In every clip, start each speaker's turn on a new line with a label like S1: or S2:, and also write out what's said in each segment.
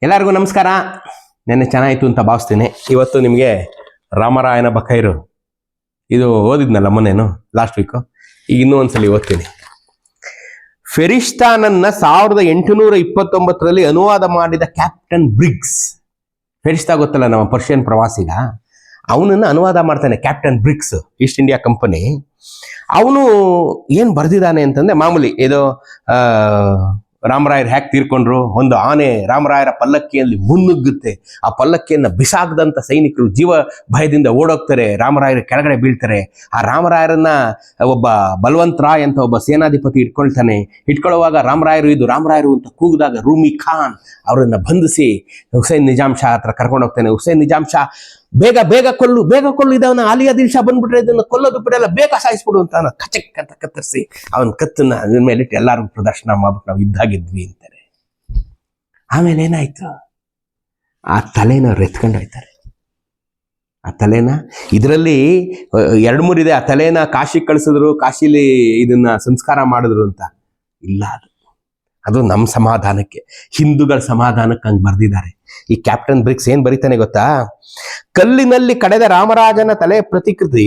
S1: ಎಲ್ಲರಿಗೂ ನಮಸ್ಕಾರ. ನೆನ್ನೆ ಚೆನ್ನಾಯಿತು ಅಂತ ಭಾವಿಸ್ತೀನಿ. ಇವತ್ತು ನಿಮಗೆ ರಾಮರಾಯನ ಬಕೈರು ಇದು ಓದಿದ್ನಲ್ಲ ಮೊನ್ನೇನು ಲಾಸ್ಟ್ ವೀಕು, ಈಗ ಇನ್ನೂ ಒಂದ್ಸಲಿ ಓದ್ತೀನಿ. ಫೆರಿಸ್ತಾನನ್ನ 1829 ಅನುವಾದ ಮಾಡಿದ ಕ್ಯಾಪ್ಟನ್ ಬ್ರಿಗ್ಸ್. ಫೆರಿಸ್ತಾ ಗೊತ್ತಲ್ಲ, ನಮ್ಮ ಪರ್ಷಿಯನ್ ಪ್ರವಾಸಿಗ, ಅವನನ್ನು ಅನುವಾದ ಮಾಡ್ತಾನೆ ಕ್ಯಾಪ್ಟನ್ ಬ್ರಿಗ್ಸ್, ಈಸ್ಟ್ ಇಂಡಿಯಾ ಕಂಪನಿ. ಅವನು ಏನು ಬರೆದಿದ್ದಾನೆ ಅಂತಂದ್ರೆ, ಮಾಮೂಲಿ ಇದು ರಾಮರಾಯರು ಹ್ಯಾಕ್ ತೀರ್ಕೊಂಡ್ರು, ಒಂದು ಆನೆ ರಾಮರಾಯರ ಪಲ್ಲಕ್ಕಿಯಲ್ಲಿ ಮುನ್ನುಗ್ಗುತ್ತೆ, ಆ ಪಲ್ಲಕ್ಕಿಯನ್ನು ಬಿಸಾಕದಂತ ಸೈನಿಕರು ಜೀವ ಭಯದಿಂದ ಓಡೋಗ್ತಾರೆ, ರಾಮರಾಯರು ಕೆಳಗಡೆ ಬೀಳ್ತಾರೆ. ಆ ರಾಮರಾಯರನ್ನ ಒಬ್ಬ ಬಲವಂತ್ ರಾಯ್ ಅಂತ ಒಬ್ಬ ಸೇನಾಧಿಪತಿ ಇಟ್ಕೊಳ್ಳುವಾಗ ರಾಮರಾಯರು ಇದು ರಾಮರಾಯರು ಅಂತ ಕೂಗಿದಾಗ ರೂಮಿ ಖಾನ್ ಅವರನ್ನ ಬಂಧಿಸಿ ಹುಸೇನ್ ನಿಜಾಮ್ ಶಾ ಹತ್ರ ಕರ್ಕೊಂಡು ಹೋಗ್ತಾನೆ. ಹುಸೇನ್ ನಿಜಾಮ್ ಶಾ ಬೇಗ ಕೊಲ್ಲು ಇದವನ್ನ ಆಲಿ ಆದಿಲ್ ಶಾ ಬಂದ್ಬಿಟ್ರೆ ಇದನ್ನ ಕೊಲ್ಲೋದು ಬಿಡಲ್ಲ, ಬೇಗ ಸಾಯಿಸ್ಬಿಡು ಅಂತ ಕಚಕ್ ಅಂತ ಕತ್ತರಿಸಿ ಅವನ ಕತ್ತನ್ನ ಅದ್ರ ಮೇಲೆ ಇಟ್ಟು ಎಲ್ಲಾರು ಪ್ರದರ್ಶನ ಮಾಡ್ಬಿಟ್ಟು ನಾವು ಯುದ್ಧಾಗಿದ್ವಿ ಅಂತಾರೆ. ಆಮೇಲೆ ಏನಾಯ್ತು, ಆ ತಲೆನ ಅವ್ರು ಎತ್ಕೊಂಡು ಹೋಯ್ತಾರೆ. ಆ ತಲೆನ ಇದರಲ್ಲಿ 2-3 ಇದೆ. ಆ ತಲೆನ ಕಾಶಿ ಕಳಿಸಿದ್ರು, ಕಾಶಿಲಿ ಇದನ್ನ ಸಂಸ್ಕಾರ ಮಾಡಿದ್ರು ಅಂತ ಇಲ್ಲ. ಅದು ನಮ್ಮ ಸಮಾಧಾನಕ್ಕೆ, ಹಿಂದೂಗಳ ಸಮಾಧಾನಕ್ಕೆ ಹಂಗೆ ಬರೆದಿದ್ದಾರೆ. ಈ ಕ್ಯಾಪ್ಟನ್ ಬ್ರಿಗ್ಸ್ ಏನ್ ಬರೀತಾನೆ ಗೊತ್ತಾ, ಕಲ್ಲಿನಲ್ಲಿ ಕಡೆದ ರಾಮರಾಜನ ತಲೆ ಪ್ರತಿಕೃತಿ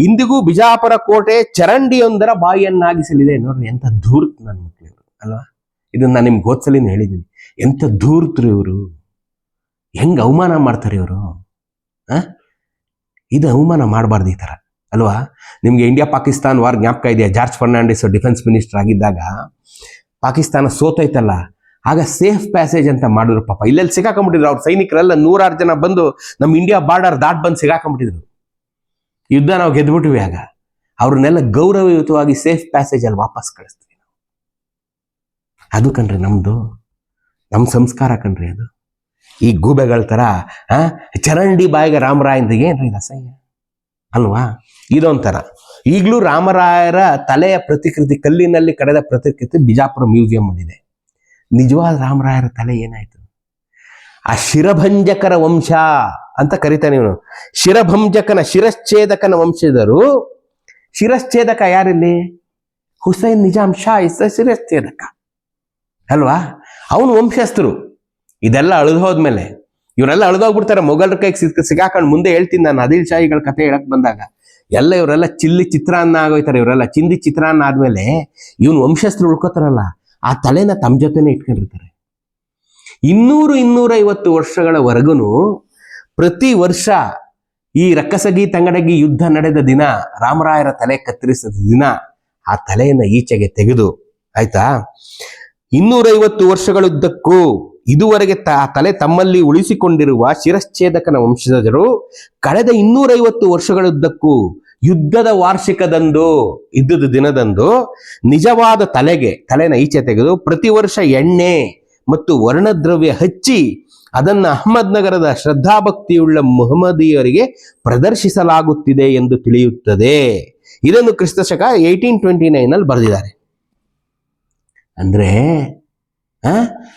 S1: ಇಂದಿಗೂ ಬಿಜಾಪುರ ಕೋಟೆ ಚರಂಡಿಯೊಂದರ ಬಾಯಿಯನ್ನಾಗಿಸಲಿದೆ. ನೋಡ್ರಿ ಎಂತ ಧೂರ್ತ್ ನನ್ನ ಮಕ್ಕಳು ಅಲ್ವಾ. ಇದನ್ನ ನಾನು ನಿಮ್ಗೆ ಹೋದ್ಸಲಿನ ಹೇಳಿದ್ದೀನಿ, ಎಂತ ಧೂರ್ತರು ಇವರು, ಹೆಂಗ್ ಅವಮಾನ ಮಾಡ್ತಾರೆ ಇವರು. ಇದು ಅವಮಾನ ಮಾಡಬಾರ್ದು ಈ ತರ ಅಲ್ವಾ. ನಿಮ್ಗೆ ಇಂಡಿಯಾ ಪಾಕಿಸ್ತಾನ್ ವಾರ್ ಜ್ಞಾಪಕ ಇದೆಯಾ? ಜಾರ್ಜ್ ಫರ್ನಾಂಡಿಸ್ ಡಿಫೆನ್ಸ್ ಮಿನಿಸ್ಟರ್ ಆಗಿದ್ದಾಗ ಪಾಕಿಸ್ತಾನ ಸೋತೈತಲ್ಲ, ಆಗ ಸೇಫ್ ಪ್ಯಾಸೇಜ್ ಅಂತ ಮಾಡಿದ್ರು. ಪಾಪ ಇಲ್ಲೆಲ್ಲಿ ಸಿಗಾಕೊಂಡ್ಬಿಟ್ಟಿದ್ರು ಅವ್ರ ಸೈನಿಕರೆಲ್ಲ, 106 ಜನ ಬಂದು ನಮ್ಮ ಇಂಡಿಯಾ ಬಾರ್ಡರ್ ಬಂದು ಸಿಗಾಕೊಂಡ್ಬಿಟ್ಟಿದ್ರು. ಯುದ್ಧ ನಾವು ಗೆದ್ಬಿಟ್ವಿ. ಆಗ ಅವ್ರನ್ನೆಲ್ಲ ಗೌರವಯುತವಾಗಿ ಸೇಫ್ ಪ್ಯಾಸೇಜ್ ಅಲ್ಲಿ ವಾಪಸ್ ಕಳಿಸ್ತೀವಿ ನಾವು. ಅದು ಕಣ್ರಿ ನಮ್ಮ ಸಂಸ್ಕಾರ ಕಣ್ರಿ ಅದು. ಈ ಗೂಬೆಗಳ ತರ ಚರಂಡಿ ಬಾಯಿಗೆ ರಾಮರಾಯಂದಿಗೆ ಏನ್ರಿ ಅಸಹ್ಯ ಅಲ್ವಾ. ಇದೊಂಥರ. ಈಗಲೂ ರಾಮರಾಯರ ತಲೆಯ ಪ್ರತಿಕೃತಿ, ಕಲ್ಲಿನಲ್ಲಿ ಕಡೆದ ಪ್ರತಿಕೃತಿ ಬಿಜಾಪುರ ಮ್ಯೂಸಿಯಂ ಅಲ್ಲಿದೆ. ನಿಜವಾದ ರಾಮರಾಯರ ತಲೆ ಏನಾಯ್ತು, ಆ ಶಿರಭಂಜಕರ ವಂಶ ಅಂತ ಕರಿತಾನೆ ಇವನು. ಶಿರಶ್ಛೇದಕನ ವಂಶಜರು. ಶಿರಶ್ಛೇದಕ ಯಾರಿಲ್ಲಿ? ಹುಸೇನ್ ನಿಜಾಮ್ ಶಾ ಇಸ್ ಶಿರಶ್ಛೇದಕ ಅಲ್ವಾ. ಅವನು ವಂಶಸ್ಥರು. ಇದೆಲ್ಲ ಅಳಿದು ಹೋದ್ಮೇಲೆ ಇವರೆಲ್ಲ ಅಳಿದೋಗ್ಬಿಡ್ತಾರೆ, ಮೊಘಲರ ಕೈಗೆ ಸಿಗಾಕೊಂಡು. ಮುಂದೆ ಹೇಳ್ತೀನಿ ನಾನು ಆದಿಲ್ ಶಾಹಿಗಳ ಕಥೆ ಹೇಳಕ್ ಬಂದಾಗ, ಇವರೆಲ್ಲ ಚಿತ್ರಾನ್ನ ಆಗೋಯ್ತಾರೆ. ಇವರೆಲ್ಲ ಚಿಂದಿ ಚಿತ್ರಾನ್ನ ಆದ್ಮೇಲೆ ಇವನು ವಂಶಸ್ಥರು ಉಳ್ಕೋತಾರಲ್ಲ, ಆ ತಲೆನ ತಮ್ಮ ಜೊತೆನೆ ಇಟ್ಕೊಂಡಿರ್ತಾರೆ. 200-250 ವರ್ಷಗಳವರೆಗೂ ಪ್ರತಿ ವರ್ಷ ಈ ರಕ್ಕಸಗಿ ತಂಗಡಗಿ ಯುದ್ಧ ನಡೆದ ದಿನ, ರಾಮರಾಯರ ತಲೆ ಕತ್ತರಿಸಿದ ದಿನ, ಆ ತಲೆಯನ್ನ ಈಚೆಗೆ ತೆಗೆದು ಆಯ್ತಾ, 250 ವರ್ಷಗಳುದ್ದಕ್ಕೂ ಇದುವರೆಗೆ ಆ ತಲೆ ತಮ್ಮಲ್ಲಿ ಉಳಿಸಿಕೊಂಡಿರುವ ಶಿರಶ್ಛೇದಕನ ವಂಶಜರು ಕಳೆದ 250 ವರ್ಷಗಳುದ್ದಕ್ಕೂ ಯುದ್ಧದ ವಾರ್ಷಿಕದಂದು, ಯುದ್ಧದ ದಿನದಂದು ನಿಜವಾದ ತಲೆನ ಈಚೆ ತೆಗೆದು ಪ್ರತಿ ವರ್ಷ ಎಣ್ಣೆ ಮತ್ತು ವರ್ಣದ್ರವ್ಯ ಹಚ್ಚಿ ಅದನ್ನ ಅಹ್ಮದ್ ನಗರದ ಶ್ರದ್ಧಾಭಕ್ತಿಯುಳ್ಳ ಮುಹಮ್ಮದಿಯರಿಗೆ ಪ್ರದರ್ಶಿಸಲಾಗುತ್ತಿದೆ ಎಂದು ತಿಳಿಯುತ್ತದೆ. ಇದನ್ನು ಕ್ರಿಸ್ತಶಕ 1829 ಬರೆದಿದ್ದಾರೆ. ಅಂದ್ರೆ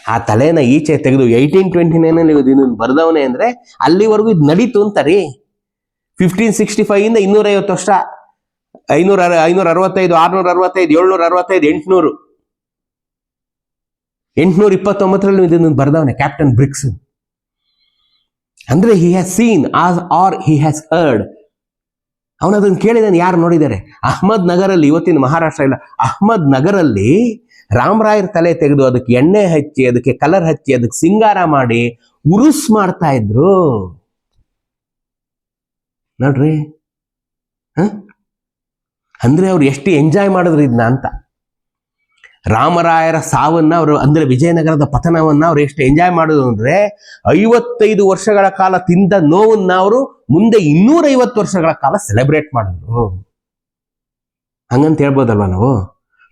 S1: ಆ ತಲೆನ ಈಚೆ ತೆಗೆದು 1829 ಇದನ್ನು ಬರೆದವನೇ ಅಂದ್ರೆ ಅಲ್ಲಿವರೆಗೂ ಇದು ನಡೀತು ಅಂತಾರೀ. 1565 250 ವರ್ಷ, 565, 665, 765, 829 ಇದನ್ನು ಬರೆದವನೇ ಕ್ಯಾಪ್ಟನ್ ಬ್ರಿಗ್ಸ್. ಅಂದ್ರೆ he has seen or he has heard. ಅವನದನ್ನು ಕೇಳಿದಾನೆ. ಯಾರು ನೋಡಿದ್ದಾರೆ? ಅಹ್ಮದ್ ನಗರಲ್ಲಿ, ಇವತ್ತಿನ ಮಹಾರಾಷ್ಟ್ರ ಇಲ್ಲ, ಅಹ್ಮದ್ ನಗರಲ್ಲಿ ರಾಮರಾಯರ ತಲೆ ತೆಗೆದು ಅದಕ್ಕೆ ಎಣ್ಣೆ ಹಚ್ಚಿ, ಅದಕ್ಕೆ ಕಲರ್ ಹಚ್ಚಿ, ಅದಕ್ಕೆ ಸಿಂಗಾರ ಮಾಡಿ ಉರುಸ್ ಮಾಡ್ತಾ ಇದ್ರು ನೋಡ್ರಿ. ಅಂದ್ರೆ ಅವ್ರು ಎಷ್ಟು ಎಂಜಾಯ್ ಮಾಡಿದ್ರು ಇದನ್ನ ಅಂತ. ರಾಮರಾಯರ ಸಾವನ್ನ ಅವರು, ಅಂದ್ರೆ ವಿಜಯನಗರದ ಪತನವನ್ನ ಅವ್ರು ಎಷ್ಟು ಎಂಜಾಯ್ ಮಾಡಿದ್ರು ಅಂದ್ರೆ 55 ವರ್ಷಗಳ ಕಾಲ ತಿಂದ ನೋವನ್ನ ಅವರು ಮುಂದೆ 250 ವರ್ಷಗಳ ಕಾಲ ಸೆಲೆಬ್ರೇಟ್ ಮಾಡಿದ್ರು. ಹಂಗಂತ ಹೇಳ್ಬೋದಲ್ವಾ ನಾವು.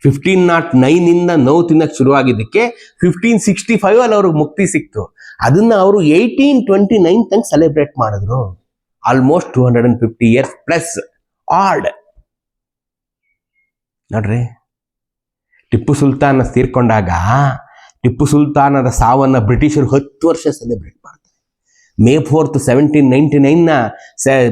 S1: 1509 ನೋವು ತಿನ್ನಕ್ ಶುರುವಾಗಿದ್ದಕ್ಕೆ 1565 ಅವ್ರಿಗೆ ಮುಕ್ತಿ ಸಿಕ್ತು. ಅದನ್ನ ಅವರು 1829 ತನಕ ಸೆಲೆಬ್ರೇಟ್ ಮಾಡಿದ್ರು. ಆಲ್ಮೋಸ್ಟ್ 250 years ಪ್ಲಸ್ ಆಡ್ ನೋಡ್ರಿ. ಟಿಪ್ಪು ಸುಲ್ತಾನ್ ತೀರ್ಕೊಂಡಾಗ ಟಿಪ್ಪು ಸುಲ್ತಾನರ ಸಾವನ್ನ ಬ್ರಿಟಿಷರು 10 ವರ್ಷ ಸೆಲೆಬ್ರೇಟ್ ಮಾಡ್ತಾರೆ. May 4th 1799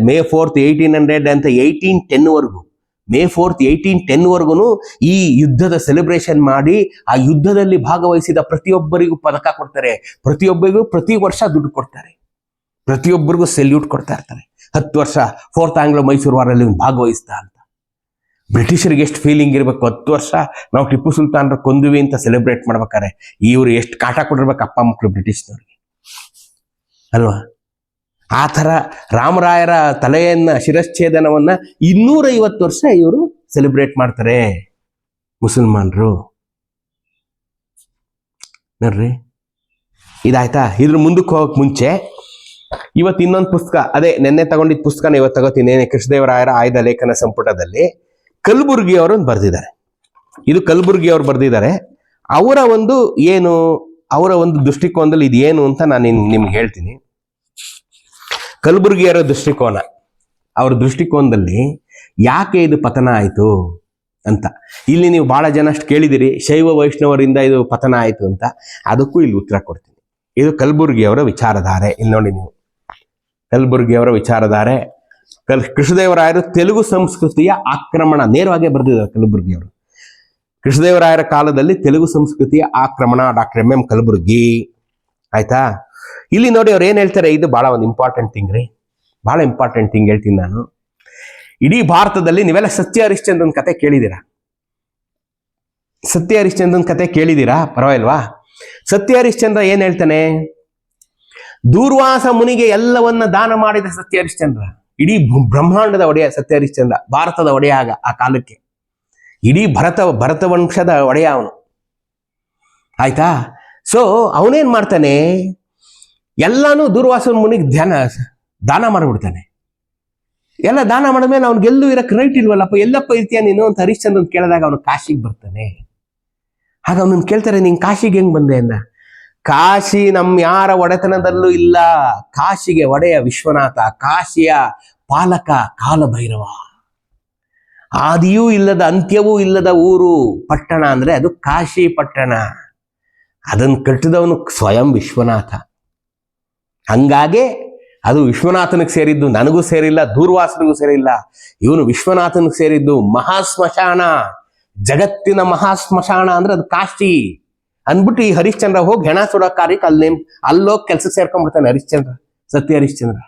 S1: May 4th 1800 ಅಂತ 1810 ವರೆಗೂ May 4th 1810 ಈ ಯುದ್ಧದ ಸೆಲೆಬ್ರೇಷನ್ ಮಾಡಿ ಆ ಯುದ್ಧದಲ್ಲಿ ಭಾಗವಹಿಸಿದ ಪ್ರತಿಯೊಬ್ಬರಿಗೂ ಪದಕ ಕೊಡ್ತಾರೆ, ಪ್ರತಿಯೊಬ್ಬರಿಗೂ ಪ್ರತಿ ವರ್ಷ ದುಡ್ಡು ಕೊಡ್ತಾರೆ, ಪ್ರತಿಯೊಬ್ಬರಿಗೂ ಸೆಲ್ಯೂಟ್ ಕೊಡ್ತಾ ಇರ್ತಾರೆ. 10 ವರ್ಷ 4th ಆಂಗ್ಲೋ ಮೈಸೂರು ವಾರಲ್ಲಿ ಭಾಗವಹಿಸ್ತಾ ಅಂತ. ಬ್ರಿಟಿಷರಿಗೆ ಎಷ್ಟು ಫೀಲಿಂಗ್ ಇರಬೇಕು, 10 ವರ್ಷ ನಾವು ಟಿಪ್ಪು ಸುಲ್ತಾನ್ರ ಕೊಂದ್ವಿ ಅಂತ ಸೆಲೆಬ್ರೇಟ್ ಮಾಡ್ಬೇಕಾರೆ ಇವರು ಎಷ್ಟು ಕಾಟ ಕೊಟ್ಟಿರ್ಬೇಕು ಅಪ್ಪ ಮಕ್ಕಳು ಬ್ರಿಟಿಷ್ನವ್ರಿಗೆ ಅಲ್ವಾ. ಆ ಥರ ರಾಮರಾಯರ ತಲೆಯನ್ನ ಶಿರಚ್ಛೇದನವನ್ನ 250 ವರ್ಷ ಇವರು ಸೆಲೆಬ್ರೇಟ್ ಮಾಡ್ತಾರೆ ಮುಸಲ್ಮಾನರು. ನೋಡ್ರಿ, ಇದಾಯ್ತಾ. ಇದ್ರ ಮುಂದಕ್ಕೆ ಹೋಗಕ್ ಮುಂಚೆ ಇವತ್ತು ಇನ್ನೊಂದು ಪುಸ್ತಕ, ಅದೇ ನೆನ್ನೆ ತಗೊಂಡಿದ್ದ ಪುಸ್ತಕನ ಇವತ್ತು ತಗೋತೀನಿ. ಕೃಷ್ಣದೇವರಾಯರ ಆಯ್ದ ಲೇಖನ ಸಂಪುಟದಲ್ಲಿ ಕಲಬುರ್ಗಿ ಅವರನ್ನು ಬರೆದಿದ್ದಾರೆ. ಇದು ಕಲಬುರ್ಗಿ ಅವರು ಬರೆದಿದ್ದಾರೆ. ಅವರ ಒಂದು ದೃಷ್ಟಿಕೋನದಲ್ಲಿ ಇದು ಏನು ಅಂತ ನಾನು ನಿಮ್ಗೆ ಹೇಳ್ತೀನಿ. ಕಲಬುರ್ಗಿಯವರ ದೃಷ್ಟಿಕೋನ, ಅವರ ದೃಷ್ಟಿಕೋನದಲ್ಲಿ ಯಾಕೆ ಇದು ಪತನ ಆಯಿತು ಅಂತ. ಇಲ್ಲಿ ನೀವು ಬಹಳ ಜನ ಅಷ್ಟು ಕೇಳಿದಿರಿ, ಶೈವ ವೈಷ್ಣವರಿಂದ ಇದು ಪತನ ಆಯಿತು ಅಂತ. ಅದಕ್ಕೂ ಇಲ್ಲಿ ಉತ್ತರ ಕೊಡ್ತೀನಿ. ಇದು ಕಲಬುರ್ಗಿಯವರ ವಿಚಾರಧಾರೆ. ಇಲ್ಲಿ ನೋಡಿ ನೀವು, ಕಲಬುರ್ಗಿಯವರ ವಿಚಾರಧಾರೆ. ಕೃಷ್ಣದೇವರಾಯರು ತೆಲುಗು ಸಂಸ್ಕೃತಿಯ ಆಕ್ರಮಣ, ನೇರವಾಗಿ ಬರೆದಿದ್ದಾರೆ ಕಲಬುರ್ಗಿಯವರು. ಕೃಷ್ಣದೇವರಾಯರ ಕಾಲದಲ್ಲಿ ತೆಲುಗು ಸಂಸ್ಕೃತಿಯ ಆಕ್ರಮಣ, ಡಾಕ್ಟರ್ ಎಂ ಕಲಬುರ್ಗಿ. ಆಯ್ತಾ. ಇಲ್ಲಿ ನೋಡಿ ಅವ್ರು ಏನ್ ಹೇಳ್ತಾರೆ, ಇದು ಬಹಳ ಒಂದು ಇಂಪಾರ್ಟೆಂಟ್ ಥಿಂಗ್ ರೀ, ಬಹಳ ಇಂಪಾರ್ಟೆಂಟ್ ಥಿಂಗ್ ಹೇಳ್ತೀನಿ ನಾನು. ಇಡೀ ಭಾರತದಲ್ಲಿ ನೀವೆಲ್ಲ ಸತ್ಯ ಹರಿಶ್ಚಂದ್ರನ್ ಕತೆ ಕೇಳಿದ್ದೀರಾ? ಸತ್ಯ ಹರಿಶ್ಚಂದ್ರನ್ ಕತೆ ಕೇಳಿದ್ದೀರಾ? ಪರವಾಗಿಲ್ವಾ? ಸತ್ಯ ಹರಿಶ್ಚಂದ್ರ ಏನ್ ಹೇಳ್ತಾನೆ, ದೂರ್ವಾಸ ಮುನಿಗೆ ಎಲ್ಲವನ್ನ ದಾನ ಮಾಡಿದ ಸತ್ಯ ಹರಿಶ್ಚಂದ್ರ, ಇಡೀ ಬ್ರಹ್ಮಾಂಡದ ಒಡೆಯ ಸತ್ಯ ಹರಿಶ್ಚಂದ್ರ, ಭಾರತದ ಒಡೆಯ ಆ ಕಾಲಕ್ಕೆ, ಇಡೀ ಭರತ ವಂಶದ ಒಡೆಯ ಅವನು. ಆಯ್ತಾ. ಸೊ ಅವನೇನ್ ಮಾಡ್ತಾನೆ, ಎಲ್ಲಾನು ದೂರ್ವಾಸ ಮುನಿಗೆ ದಾನ ಮಾಡಿಬಿಡ್ತಾನೆ. ಎಲ್ಲ ದಾನ ಮಾಡಿದ್ಮೇಲೆ ಅವ್ನಿಗೆಲ್ಲೂ ಇರಕ್ಕೆ ರೈಟ್ ಇಲ್ವಲ್ಲಪ್ಪ, ಎಲ್ಲಪ್ಪ ಇರ್ತೀಯ ನೀನು ಅಂತ ಹರಿಶ್ಚಂದ್ರನ್ ಕೇಳಿದಾಗ ಅವನು ಕಾಶಿಗೆ ಬರ್ತಾನೆ. ಆಗ ಅವನನ್ನು ಕೇಳ್ತಾರೆ, ನೀನ್ ಕಾಶಿಗೆ ಹೆಂಗ್ ಬಂದೆ ಅಂದ. ಕಾಶಿ ಯಾರ ಒಡೆತನದಲ್ಲೂ ಇಲ್ಲ, ಕಾಶಿಗೆ ಒಡೆಯ ವಿಶ್ವನಾಥ, ಕಾಶಿಯ ಪಾಲಕ ಕಾಲಭೈರವ. ಆದಿಯೂ ಇಲ್ಲದ ಅಂತ್ಯವೂ ಇಲ್ಲದ ಊರು ಪಟ್ಟಣ ಅಂದ್ರೆ ಅದು ಕಾಶಿ ಪಟ್ಟಣ. ಅದನ್ನು ಕಟ್ಟಿದವನು ಸ್ವಯಂ ವಿಶ್ವನಾಥ. ಹಂಗಾಗೆ ಅದು ವಿಶ್ವನಾಥನಿಗೆ ಸೇರಿದ್ದು, ನನಗೂ ಸೇರಿಲ್ಲ, ದೂರ್ವಾಸನಿಗೂ ಸೇರಿಲ್ಲ. ಇವನು ವಿಶ್ವನಾಥನಿಗೆ ಸೇರಿದ್ದು. ಮಹಾಶ್ಮಶಾನ, ಜಗತ್ತಿನ ಮಹಾಶ್ಮಶಾನ ಅಂದ್ರೆ ಅದು ಕಾಶಿ ಅಂದ್ಬಿಟ್ಟು ಈ ಹರಿಶ್ಚಂದ್ರ ಹೋಗಿ ಹೆಣ ಸುಡೋ ಕಾರ್ಯಕ್ಕೆ ಅಲ್ಲೋಗಿ ಕೆಲ್ಸಕ್ಕೆ ಸೇರ್ಕೊಂಡ್ಬಿಡ್ತಾನೆ ಹರಿಶ್ಚಂದ್ರ, ಸತ್ಯ ಹರಿಶ್ಚಂದ್ರ.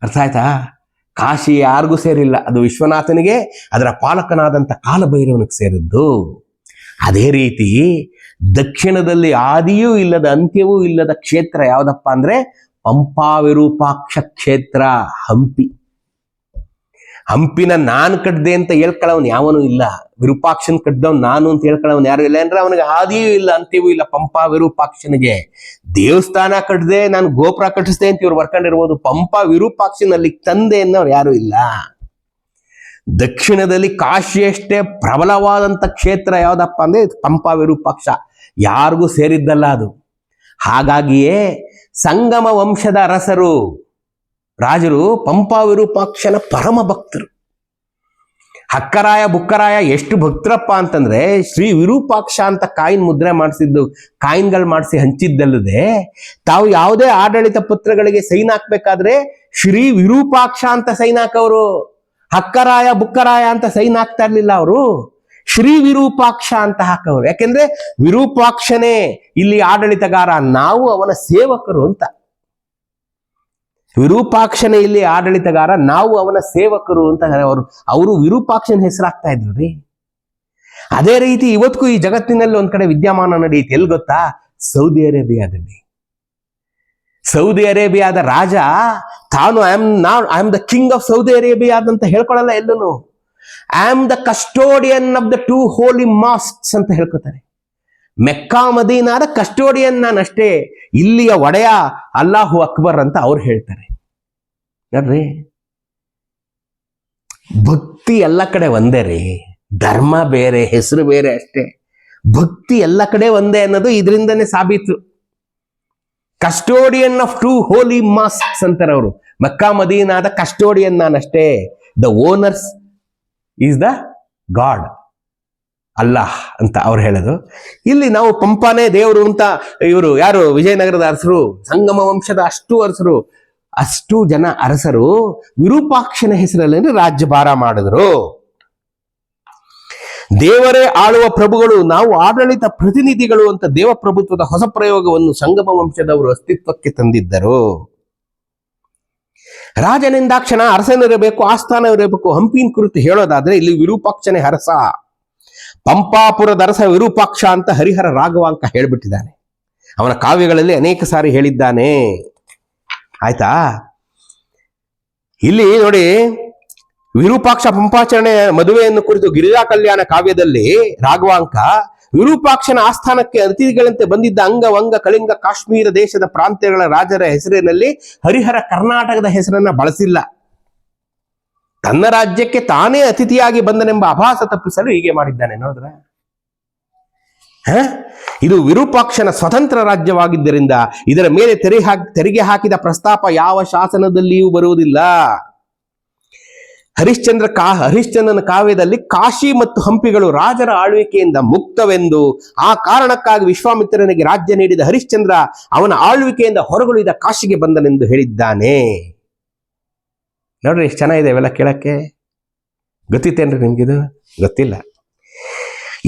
S1: ಅರ್ಥ ಆಯ್ತಾ? ಕಾಶಿ ಯಾರಿಗೂ ಸೇರಿಲ್ಲ, ಅದು ವಿಶ್ವನಾಥನಿಗೆ, ಅದರ ಪಾಲಕನಾದಂಥ ಕಾಲಭೈರವನಿಗೆ ಸೇರಿದ್ದು. ಅದೇ ರೀತಿ ದಕ್ಷಿಣದಲ್ಲಿ ಆದಿಯೂ ಇಲ್ಲದ ಅಂತ್ಯವೂ ಇಲ್ಲದ ಕ್ಷೇತ್ರ ಯಾವ್ದಪ್ಪ ಅಂದ್ರೆ ಪಂಪಾ ವಿರೂಪಾಕ್ಷ ಕ್ಷೇತ್ರ, ಹಂಪಿ. ಹಂಪಿನ ನಾನು ಕಟ್ದೆ ಅಂತ ಹೇಳ್ಕೊಳ್ಳವನು ಯಾವನು ಇಲ್ಲ. ವಿರೂಪಾಕ್ಷನ್ ಕಟ್ಟಿದವನು ನಾನು ಅಂತ ಹೇಳ್ಕೊಳ್ಳವನು ಯಾರು ಇಲ್ಲ. ಅಂದ್ರೆ ಅವನಿಗೆ ಆದಿಯೂ ಇಲ್ಲ ಅಂತ್ಯವೂ ಇಲ್ಲ. ಪಂಪಾ ವಿರೂಪಾಕ್ಷನಿಗೆ ದೇವಸ್ಥಾನ ಕಟ್ಟದೆ, ನಾನು ಗೋಪುರ ಕಟ್ಟಿಸ್ದೆ ಅಂತ ಇವ್ರು ಬರ್ಕೊಂಡಿರ್ಬೋದು. ಪಂಪಾ ವಿರೂಪಾಕ್ಷನಲ್ಲಿ ತಂದೆ ಅನ್ನೋರು ಯಾರು ಇಲ್ಲ. ದಕ್ಷಿಣದಲ್ಲಿ ಕಾಶಿಯಷ್ಟೇ ಪ್ರಬಲವಾದಂಥ ಕ್ಷೇತ್ರ ಯಾವ್ದಪ್ಪ ಅಂದ್ರೆ ಪಂಪಾ ವಿರೂಪಾಕ್ಷ, ಯಾರಿಗೂ ಸೇರಿದ್ದಲ್ಲ ಅದು. ಹಾಗಾಗಿಯೇ ಸಂಗಮ ವಂಶದ ಅರಸರು, ರಾಜರು ಪಂಪಾ ವಿರೂಪಾಕ್ಷನ ಪರಮ ಭಕ್ತರು. ಹಕ್ಕರಾಯ ಬುಕ್ಕರಾಯ ಎಷ್ಟು ಭಕ್ತರಪ್ಪ ಅಂತಂದ್ರೆ, ಶ್ರೀ ವಿರೂಪಾಕ್ಷ ಅಂತ ಕಾಯಿನ್ ಮುದ್ರೆ ಮಾಡಿಸಿದ್ದು, ಕಾಯಿನ್ಗಳು ಮಾಡಿಸಿ ಹಂಚಿದ್ದಲ್ಲದೆ, ತಾವು ಯಾವುದೇ ಆಡಳಿತ ಪತ್ರಗಳಿಗೆ ಸೈನ್ ಹಾಕ್ಬೇಕಾದ್ರೆ ಶ್ರೀ ವಿರೂಪಾಕ್ಷ ಅಂತ ಸೈನ್ ಹಾಕವರು. ಹಕ್ಕರಾಯ ಬುಕ್ಕರಾಯ ಅಂತ ಸೈನ್ ಹಾಕ್ತಾ ಇರ್ಲಿಲ್ಲ ಅವರು, ಶ್ರೀ ವಿರೂಪಾಕ್ಷ ಅಂತ ಹಾಕವರು. ಯಾಕೆಂದ್ರೆ ವಿರೂಪಾಕ್ಷನೇ ಇಲ್ಲಿ ಆಡಳಿತಗಾರ, ನಾವು ಅವನ ಸೇವಕರು ಅಂತ. ವಿರೂಪಾಕ್ಷನೇ ಇಲ್ಲಿ ಆಡಳಿತಗಾರ, ನಾವು ಅವನ ಸೇವಕರು ಅಂತ ಅವರು ವಿರೂಪಾಕ್ಷನ ಹೆಸರಾಗ್ತಾ ಇದ್ರು ರೀ. ಅದೇ ರೀತಿ ಇವತ್ತಿಗೂ ಈ ಜಗತ್ತಿನಲ್ಲಿ ಒಂದ್ ಕಡೆ ವಿದ್ಯಮಾನ ನಡೆಯುತ್ತೆ. ಎಲ್ಲಿ ಗೊತ್ತಾ? ಸೌದಿ ಅರೇಬಿಯಾದಲ್ಲಿ. ಸೌದಿ ಅರೇಬಿಯಾದ ರಾಜ ತಾನು I am the king of Saudi Arabia ಅಂತ ಹೇಳ್ಕೊಳಲ್ಲ ಎಲ್ಲೂ. I am the custodian of the 2 holy mosques ಅಂತ ಹೇಳ್ಕೊತಾರೆ. ಮೆಕ್ಕಾ ಮದೀನಾದ ಕಸ್ಟೋಡಿಯನ್ ನಾನಷ್ಟೇ, ಇಲ್ಲಿಯ ಒಡೆಯ ಅಲ್ಲಾಹು ಅಕ್ಬರ್ ಅಂತ ಅವ್ರು ಹೇಳ್ತಾರೆ. ನೋಡ್ರಿ, ಭಕ್ತಿ ಎಲ್ಲ ಕಡೆ ಒಂದೇ ರೀ, ಧರ್ಮ ಬೇರೆ, ಹೆಸರು ಬೇರೆ ಅಷ್ಟೇ. ಭಕ್ತಿ ಎಲ್ಲ ಕಡೆ ಒಂದೇ ಅನ್ನೋದು ಇದರಿಂದನೇ ಸಾಬೀತು. ಕಸ್ಟೋಡಿಯನ್ ಆಫ್ 2 ಹೋಲಿ ಮಾಸ್ಕ್ಸ್ ಅಂತಾರೆ ಅವರು. ಮಕ್ಕಾ ಮದೀನಾದ ಕಸ್ಟೋಡಿಯನ್ ನಾನಷ್ಟೇ, the owners is the God, Allah ಅಂತ ಅವ್ರು ಹೇಳೋದು. ಇಲ್ಲಿ ನಾವು ಪಂಪಾನೇ ದೇವರು ಅಂತ ಇವರು ಯಾರು, ವಿಜಯನಗರದ ಅರಸರು, ಸಂಗಮ ವಂಶದ ಅಷ್ಟು ಜನ ಅರಸರು ವಿರೂಪಾಕ್ಷನ ಹೆಸರಲ್ಲಿ ರಾಜ್ಯಭಾರ ಮಾಡಿದ್ರು. ದೇವರೇ ಆಳುವ ಪ್ರಭುಗಳು, ನಾವು ಆಡಳಿತ ಪ್ರತಿನಿಧಿಗಳು ಅಂತ ದೇವಪ್ರಭುತ್ವದ ಹೊಸ ಪ್ರಯೋಗವನ್ನು ಸಂಗಮ ವಂಶದವರು ಅಸ್ತಿತ್ವಕ್ಕೆ ತಂದಿದ್ದರು. ರಾಜನಿಂದಾಕ್ಷಣ ಅರಸನಿರಬೇಕು, ಆಸ್ಥಾನವಿರಬೇಕು. ಹಂಪಿನ ಕುರಿತು ಹೇಳೋದಾದ್ರೆ ಇಲ್ಲಿ ವಿರೂಪಾಕ್ಷನೇ ಅರಸ, ಪಂಪಾಪುರದ ಅರಸ ವಿರೂಪಾಕ್ಷ ಅಂತ ಹರಿಹರ ರಾಘವಾಂಕ ಹೇಳ್ಬಿಟ್ಟಿದ್ದಾನೆ. ಅವನ ಕಾವ್ಯಗಳಲ್ಲಿ ಅನೇಕ ಸಾರಿ ಹೇಳಿದ್ದಾನೆ. ಆಯ್ತಾ? ಇಲ್ಲಿ ನೋಡಿ, ವಿರೂಪಾಕ್ಷ ಪಂಪಾಚರಣೆ ಮದುವೆಯನ್ನು ಕುರಿತು ಗಿರಿಜಾ ಕಲ್ಯಾಣ ಕಾವ್ಯದಲ್ಲಿ ರಾಘವಾಂಕ ವಿರೂಪಾಕ್ಷನ ಆಸ್ಥಾನಕ್ಕೆ ಅತಿಥಿಗಳಂತೆ ಬಂದಿದ್ದ ಅಂಗ, ವಂಗ, ಕಳಿಂಗ, ಕಾಶ್ಮೀರ ದೇಶದ ಪ್ರಾಂತ್ಯಗಳ ರಾಜರ ಹೆಸರಿನಲ್ಲಿ ಹರಿಹರ ಕರ್ನಾಟಕದ ಹೆಸರನ್ನ ಬಳಸಿಲ್ಲ. ತನ್ನ ರಾಜ್ಯಕ್ಕೆ ತಾನೇ ಅತಿಥಿಯಾಗಿ ಬಂದನೆಂಬ ಆಭಾಸ ತಪ್ಪಿಸಲು ಹೀಗೆ ಮಾಡಿದ್ದಾನೆ. ನೋಡಿದ್ರ, ಇದು ವಿರೂಪಾಕ್ಷನ ಸ್ವತಂತ್ರ ರಾಜ್ಯವಾಗಿದ್ದರಿಂದ ಇದರ ಮೇಲೆ ತೆರಿಗೆ ಹಾಕಿದ ಪ್ರಸ್ತಾಪ ಯಾವ ಶಾಸನದಲ್ಲಿಯೂ ಬರುವುದಿಲ್ಲ. ಹರಿಶ್ಚಂದ್ರನ ಕಾವ್ಯದಲ್ಲಿ ಕಾಶಿ ಮತ್ತು ಹಂಪಿಗಳು ರಾಜರ ಆಳ್ವಿಕೆಯಿಂದ ಮುಕ್ತವೆಂದು, ಆ ಕಾರಣಕ್ಕಾಗಿ ವಿಶ್ವಾಮಿತ್ರನಿಗೆ ರಾಜ್ಯ ನೀಡಿದ ಹರಿಶ್ಚಂದ್ರ ಅವನ ಆಳ್ವಿಕೆಯಿಂದ ಹೊರಗುಳಿದ ಕಾಶಿಗೆ ಬಂದನೆಂದು ಹೇಳಿದ್ದಾನೆ. ನೋಡ್ರಿ ಎಷ್ಟು ಚೆನ್ನಾಗಿದೆ ಇವೆಲ್ಲ ಕೇಳಕ್ಕೆ. ಗೊತ್ತಿತ್ತೇನ್ರಿ ನಿಮ್ಗಿದು? ಗೊತ್ತಿಲ್ಲ.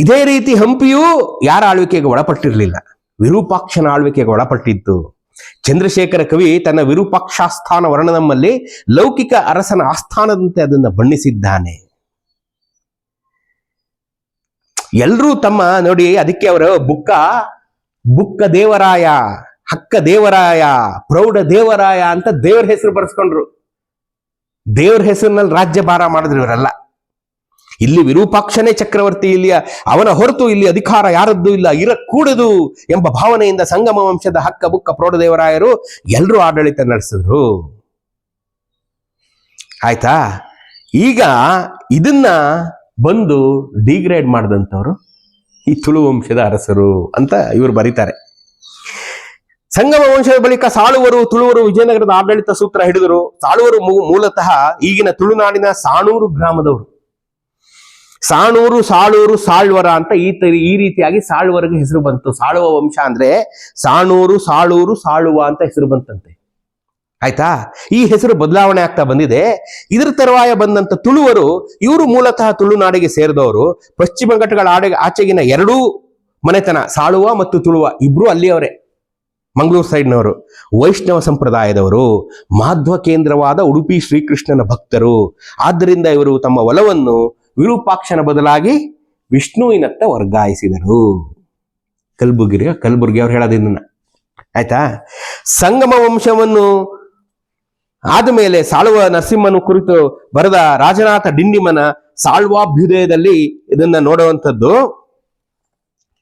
S1: ಇದೇ ರೀತಿ ಹಂಪಿಯೂ ಯಾರ ಆಳ್ವಿಕೆಗೆ ಒಳಪಟ್ಟಿರಲಿಲ್ಲ, ವಿರೂಪಾಕ್ಷನ ಆಳ್ವಿಕೆಗೆ ಒಳಪಟ್ಟಿತ್ತು. ಚಂದ್ರಶೇಖರ ಕವಿ ತನ್ನ ವಿರೂಪಾಕ್ಷಾಸ್ಥಾನ ವರ್ಣನಮ್ಮಲ್ಲಿ ಲೌಕಿಕ ಅರಸನ ಆಸ್ಥಾನದಂತೆ ಅದನ್ನು ಬಣ್ಣಿಸಿದ್ದಾನೆ. ಎಲ್ರೂ ತಮ್ಮ ನೋಡಿ, ಅದಕ್ಕೆ ಅವರ ಬುಕ್ಕ ದೇವರಾಯ, ಹಕ್ಕ ದೇವರಾಯ, ಪ್ರೌಢ ದೇವರಾಯ ಅಂತ ದೇವರ ಹೆಸರು ಬರೆಸ್ಕೊಂಡ್ರು. ದೇವರ ಹೆಸರಿನಲ್ಲಿ ರಾಜ್ಯಭಾರ ಮಾಡಿದ್ರು ಇವರೆಲ್ಲ. ಇಲ್ಲಿ ವಿರೂಪಾಕ್ಷನೇ ಚಕ್ರವರ್ತಿ, ಇಲ್ಲಿ ಅವನ ಹೊರತು ಇಲ್ಲಿ ಅಧಿಕಾರ ಯಾರದ್ದು ಇಲ್ಲ, ಇರಕೂಡದು ಎಂಬ ಭಾವನೆಯಿಂದ ಸಂಗಮ ವಂಶದ ಹಕ್ಕ ಬುಕ್ಕ ಪ್ರೌಢದೇವರಾಯರು ಎಲ್ಲರೂ ಆಡಳಿತ ನಡೆಸಿದ್ರು. ಆಯ್ತಾ? ಈಗ ಇದನ್ನ ಬಂದು ಡಿಗ್ರೇಡ್ ಮಾಡಿದಂಥವ್ರು ಈ ತುಳು ವಂಶದ ಅರಸರು ಅಂತ ಇವರು ಬರೀತಾರೆ. ಸಂಗಮ ವಂಶದ ಬಳಿಕ ಸಾಳುವರು, ತುಳುವರು ವಿಜಯನಗರದ ಆಡಳಿತ ಸೂತ್ರ ಹಿಡಿದರು. ಸಾಳುವರು ಮೂಲತಃ ಈಗಿನ ತುಳುನಾಡಿನ ಸಾಣೂರು ಗ್ರಾಮದವರು. ಸಾಣೂರು, ಸಾಳೂರು, ಸಾಳ್ವರ ಅಂತ ಈ ರೀತಿಯಾಗಿ ಸಾಳ್ವರಿಗೆ ಹೆಸರು ಬಂತು. ಸಾಳುವ ವಂಶ ಅಂದ್ರೆ ಸಾಣೂರು, ಸಾಳೂರು, ಸಾಳುವ ಅಂತ ಹೆಸರು ಬಂತಂತೆ. ಆಯ್ತಾ? ಈ ಹೆಸರು ಬದಲಾವಣೆ ಆಗ್ತಾ ಬಂದಿದೆ. ಇದರ ತರುವಾಯ ಬಂದಂತ ತುಳುವರು, ಇವರು ಮೂಲತಃ ತುಳುನಾಡಿಗೆ ಸೇರಿದವರು. ಪಶ್ಚಿಮ ಘಟ್ಟಗಳ ಆಚೆಗಿನ ಎರಡೂ ಮನೆತನ, ಸಾಳುವ ಮತ್ತು ತುಳುವ ಇಬ್ರು ಅಲ್ಲಿಯವರೇ, ಮಂಗಳೂರು ಸೈಡ್ನವರು. ವೈಷ್ಣವ ಸಂಪ್ರದಾಯದವರು, ಮಾಧ್ವ ಕೇಂದ್ರವಾದ ಉಡುಪಿ ಶ್ರೀಕೃಷ್ಣನ ಭಕ್ತರು. ಆದ್ದರಿಂದ ಇವರು ತಮ್ಮ ಒಲವನ್ನು ವಿರೂಪಾಕ್ಷನ ಬದಲಾಗಿ ವಿಷ್ಣುವಿನತ್ತ ವರ್ಗಾಯಿಸಿದರು. ಕಲಬುರ್ಗಿ ಅವ್ರು ಹೇಳೋದಿನ್ನ. ಆಯ್ತಾ? ಸಂಗಮ ವಂಶವನ್ನು ಆದಮೇಲೆ ಸಾಳುವ ನರಸಿಂಹನ ಕುರಿತು ಬರೆದ ರಾಜನಾಥ ಡಿಂಡಿಮನ ಸಾಳ್ವಾಭ್ಯುದಯದಲ್ಲಿ ಇದನ್ನ ನೋಡುವಂಥದ್ದು.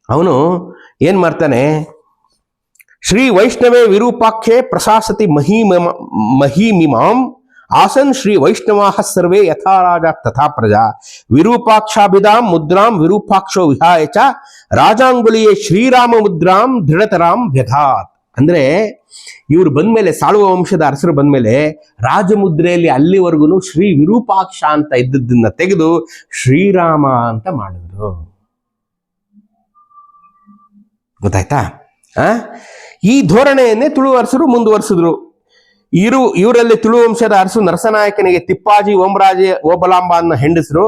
S1: ಅವನು ಏನ್ ಮಾಡ್ತಾನೆ, ಶ್ರೀ ವೈಷ್ಣವೇ ವಿರೂಪಾಖ್ಯೆ ಪ್ರಶಾಸತಿ ಮಹೀಮಿಮಾಂ ಆಸನ್ ಶ್ರೀ ವೈಷ್ಣವಾಃ ಸರ್ವೇ ಯಥಾ ರಾಜ ತಥಾ ಪ್ರಜಾ ವಿರೂಪಾಕ್ಷಾಭಿಧಾಂ ಮುದ್ರಾಂ ವಿರೂಪಾಕ್ಷೋ ವಿಹಾಯ ಚ ರಾಜಾಂಗುಲಿಯೇ ಶ್ರೀರಾಮ ಮುದ್ರಾಂ ದೃಢತರಾಂ ವ್ಯಧಾತ್. ಅಂದ್ರೆ ಇವರು ಬಂದ್ಮೇಲೆ, ಸಾಳುವ ವಂಶದ ಅರಸರು ಬಂದ್ಮೇಲೆ ರಾಜಮುದ್ರೆಯಲ್ಲಿ ಅಲ್ಲಿವರೆಗೂ ಶ್ರೀ ವಿರೂಪಾಕ್ಷ ಅಂತ ಇದ್ದದ್ದನ್ನ ತೆಗೆದು ಶ್ರೀರಾಮ ಅಂತ ಮಾಡಿದ್ರು. ಗೊತ್ತಾಯ್ತಾ? ಈ ಧೋರಣೆಯನ್ನೇ ತುಳು ಅರಸರು ಮುಂದುವರಿಸಿದ್ರು. ಇವರಲ್ಲಿ ತುಳು ವಂಶದ ಅರಸು ನರಸನಾಯಕನಿಗೆ ತಿಪ್ಪಾಜಿ ಓಬಲಾಂಬ ಅನ್ನೋ ಹೆಂಡಸರು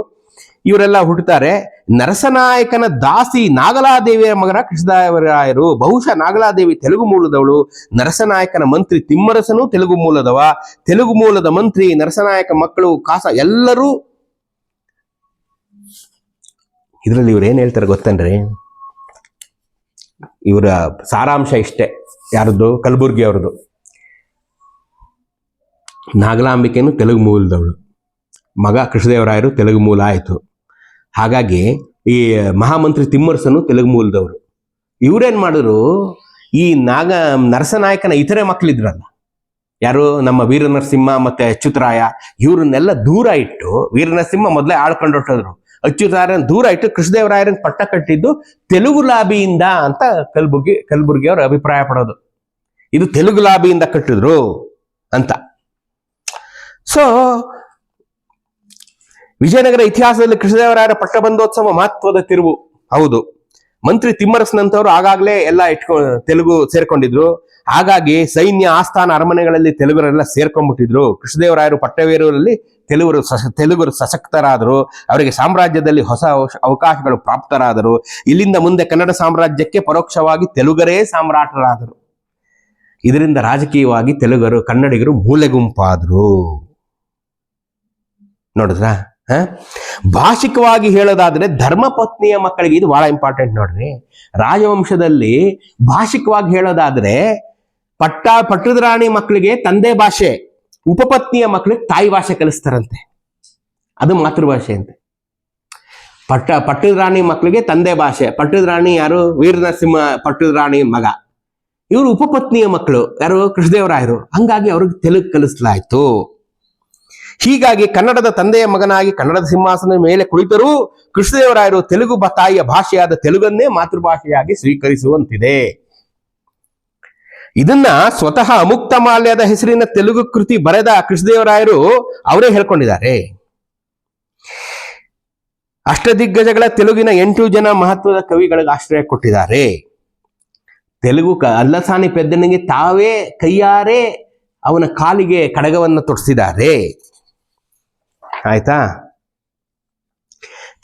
S1: ಇವರೆಲ್ಲ ಹುಟ್ಟುತ್ತಾರೆ. ನರಸನಾಯಕನ ದಾಸಿ ನಾಗಲಾದೇವಿಯ ಮಗನ ಕೃಷ್ಣದೇವರಾಯರು. ಬಹುಶಃ ನಾಗಲಾದೇವಿ ತೆಲುಗು ಮೂಲದವಳು. ನರಸನಾಯಕನ ಮಂತ್ರಿ ತಿಮ್ಮರಸನು ತೆಲುಗು ಮೂಲದವ. ತೆಲುಗು ಮೂಲದ ಮಂತ್ರಿ, ನರಸನಾಯಕ ಮಕ್ಕಳು ಕಾಸ ಎಲ್ಲರೂ. ಇದರಲ್ಲಿ ಇವ್ರು ಏನ್ ಹೇಳ್ತಾರೆ ಗೊತ್ತನ್ರಿ? ಇವರ ಸಾರಾಂಶ ಇಷ್ಟೇ. ಯಾರದ್ದು? ಕಲಬುರ್ಗಿ ಅವ್ರದ್ದು. ನಾಗಲಾಂಬಿಕೆನು ತೆಲುಗು ಮೂಲದವಳು, ಮಗ ಕೃಷ್ಣದೇವರಾಯರು ತೆಲುಗು ಮೂಲ ಆಯಿತು. ಹಾಗಾಗಿ ಈ ಮಹಾಮಂತ್ರಿ ತಿಮ್ಮರಸನು ತೆಲುಗು ಮೂಲದವರು. ಇವರೇನ್ ಮಾಡಿದ್ರು, ಈ ನರಸನಾಯಕನ ಇತರೆ ಮಕ್ಕಳಿದ್ರಲ್ಲ, ಯಾರು ನಮ್ಮ ವೀರನರಸಿಂಹ ಮತ್ತೆ ಅಚ್ಯುತರಾಯ, ಇವ್ರನ್ನೆಲ್ಲ ದೂರ ಇಟ್ಟು, ವೀರನರಸಿಂಹ ಮೊದಲೇ ಆಳ್ಕೊಂಡು ಹೊಟ್ಟೋದ್ರು, ಅಚ್ಯುತರಾಯರನ್ನು ದೂರ ಇಟ್ಟು ಕೃಷ್ಣದೇವರಾಯರನ್ನು ಪಟ್ಟ ಕಟ್ಟಿದ್ದು ತೆಲುಗು ಲಾಬಿಯಿಂದ ಅಂತ ಕಲಬುರ್ಗಿ ಅವರು ಅಭಿಪ್ರಾಯ ಪಡೋದು. ಇದು ತೆಲುಗು ಲಾಬಿಯಿಂದ ಕಟ್ಟಿದ್ರು ಅಂತ. ಸೊ ವಿಜಯನಗರ ಇತಿಹಾಸದಲ್ಲಿ ಕೃಷ್ಣದೇವರಾಯರ ಪಟ್ಟಬಂಧೋತ್ಸವ ಮಹತ್ವದ ತಿರುವು. ಹೌದು, ಮಂತ್ರಿ ತಿಮ್ಮರಸನಂತವರು ಆಗಾಗಲೇ ಎಲ್ಲ ತೆಲುಗು ಸೇರ್ಕೊಂಡಿದ್ರು. ಹಾಗಾಗಿ ಸೈನ್ಯ, ಆಸ್ಥಾನ, ಅರಮನೆಗಳಲ್ಲಿ ತೆಲುಗರೆಲ್ಲ ಸೇರ್ಕೊಂಡ್ಬಿಟ್ಟಿದ್ರು. ಕೃಷ್ಣದೇವರಾಯರು ಪಟ್ಟವೇರೂರಲ್ಲಿ ತೆಲುಗರು ಸಶಕ್ತರಾದರು, ಅವರಿಗೆ ಸಾಮ್ರಾಜ್ಯದಲ್ಲಿ ಹೊಸ ಅವಕಾಶಗಳು ಪ್ರಾಪ್ತರಾದರು. ಇಲ್ಲಿಂದ ಮುಂದೆ ಕನ್ನಡ ಸಾಮ್ರಾಜ್ಯಕ್ಕೆ ಪರೋಕ್ಷವಾಗಿ ತೆಲುಗರೇ ಸಾಮ್ರಾಟರಾದರು. ಇದರಿಂದ ರಾಜಕೀಯವಾಗಿ ಕನ್ನಡಿಗರು ಮೂಲೆ ಗುಂಪಾದ್ರು. ನೋಡಿದ್ರ? ಭಾಷಿಕವಾಗಿ ಹೇಳೋದಾದ್ರೆ ಧರ್ಮಪತ್ನಿಯ ಮಕ್ಕಳಿಗೆ ಇದು ಬಹಳ ಇಂಪಾರ್ಟೆಂಟ್ ನೋಡ್ರಿ. ರಾಜವಂಶದಲ್ಲಿ ಭಾಷಿಕವಾಗಿ ಹೇಳೋದಾದ್ರೆ ಪಟ್ಟದ ರಾಣಿ ಮಕ್ಕಳಿಗೆ ತಂದೆ ಭಾಷೆ, ಉಪಪತ್ನಿಯ ಮಕ್ಕಳಿಗೆ ತಾಯಿ ಭಾಷೆ ಕಲಿಸ್ತಾರಂತೆ. ಅದು ಮಾತೃಭಾಷೆ ಅಂತೆ. ಪಟ್ಟದ ರಾಣಿ ಮಕ್ಕಳಿಗೆ ತಂದೆ ಭಾಷೆ. ಪಟ್ಟದ ರಾಣಿ ಯಾರು? ವೀರನರಸಿಂಹ ಪಟ್ಟದ ರಾಣಿ ಮಗ. ಇವರು ಉಪಪತ್ನಿಯ ಮಕ್ಕಳು ಯಾರು? ಕೃಷ್ಣದೇವರಾಯರು. ಹಂಗಾಗಿ ಅವ್ರಿಗೆ ತೆಲುಗು ಕಲಿಸಲಾಯ್ತು. ಹೀಗಾಗಿ ಕನ್ನಡದ ತಂದೆಯ ಮಗನಾಗಿ ಕನ್ನಡದ ಸಿಂಹಾಸನದ ಮೇಲೆ ಕುಳಿತರೂ ಕೃಷ್ಣದೇವರಾಯರು ತೆಲುಗು ತಾಯಿಯ ಭಾಷೆಯಾದ ತೆಲುಗನ್ನೇ ಮಾತೃಭಾಷೆಯಾಗಿ ಸ್ವೀಕರಿಸುವಂತಿದೆ. ಇದನ್ನ ಸ್ವತಃ ಅಮುಕ್ತ ಮಾಲ್ಯದ ಹೆಸರಿನ ತೆಲುಗು ಕೃತಿ ಬರೆದ ಕೃಷ್ಣದೇವರಾಯರು ಅವರೇ ಹೇಳ್ಕೊಂಡಿದ್ದಾರೆ. ಅಷ್ಟದಿಗ್ಗಜಗಳ ತೆಲುಗಿನ 8 ಜನ ಮಹತ್ವದ ಕವಿಗಳಿಗೆ ಆಶ್ರಯ ಕೊಟ್ಟಿದ್ದಾರೆ. ತೆಲುಗು ಅಲ್ಲಸಾನಿ ಪೆದ್ದನಿಗೆ ತಾವೇ ಕೈಯಾರೆ ಅವನ ಕಾಲಿಗೆ ಕಡಗವನ್ನು ತೊಡಿಸಿದ್ದಾರೆ. ಆಯ್ತಾ?